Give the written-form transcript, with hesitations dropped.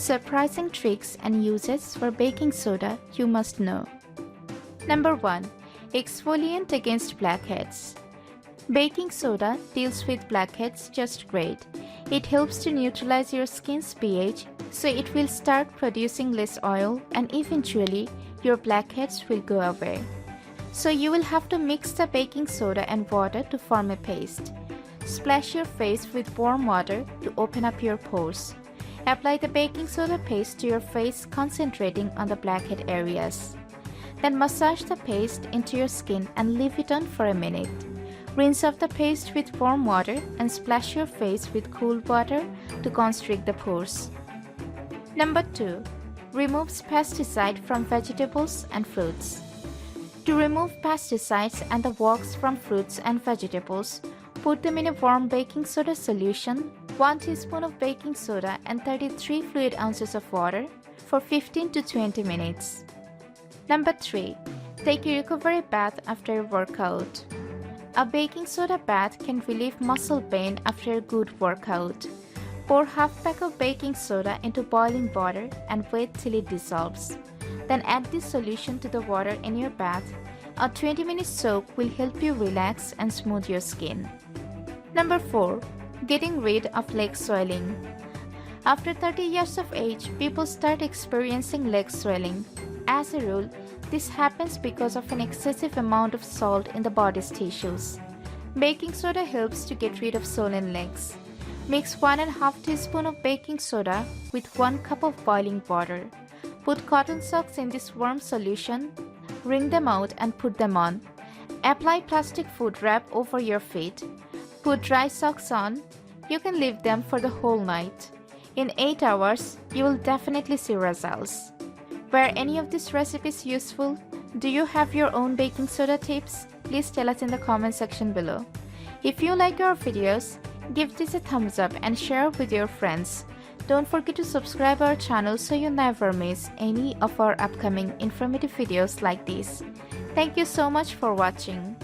Surprising tricks and uses for baking soda you must know. Number 1. Exfoliant against blackheads. Baking soda deals with blackheads just great. It helps to neutralize your skin's pH, so it will start producing less oil and eventually your blackheads will go away. So you will have to mix the baking soda and water to form a paste. Splash your face with warm water to open up your pores. Apply the baking soda paste to your face, concentrating on the blackhead areas. Then massage the paste into your skin and leave it on for a minute. Rinse off the paste with warm water and splash your face with cool water to constrict the pores. Number 2. Removes pesticide from vegetables and fruits. To remove pesticides and the wax from fruits and vegetables, put them in a warm baking soda solution, 1 teaspoon of baking soda and 33 fluid ounces of water for 15 to 20 minutes. Number 3. Take a recovery bath after a workout. A baking soda bath can relieve muscle pain after a good workout. Pour half pack of baking soda into boiling water and wait till it dissolves. Then add this solution to the water in your bath. A 20-minute soak will help you relax and smooth your skin. Number 4. Getting rid of leg swelling. After 30 years of age, people start experiencing leg swelling. As a rule, this happens because of an excessive amount of salt in the body's tissues. Baking soda helps to get rid of swollen legs. Mix 1.5 teaspoon of baking soda with 1 cup of boiling water. Put cotton socks in this warm solution, wring them out and put them on. Apply plastic food wrap over your feet. Put dry socks on. You can leave them for the whole night. In 8 hours, you will definitely see results. Were any of these recipes useful? Do you have your own baking soda tips? Please tell us in the comment section below. If you like our videos, give this a thumbs up and share with your friends. Don't forget to subscribe our channel so you never miss any of our upcoming informative videos like this. Thank you so much for watching.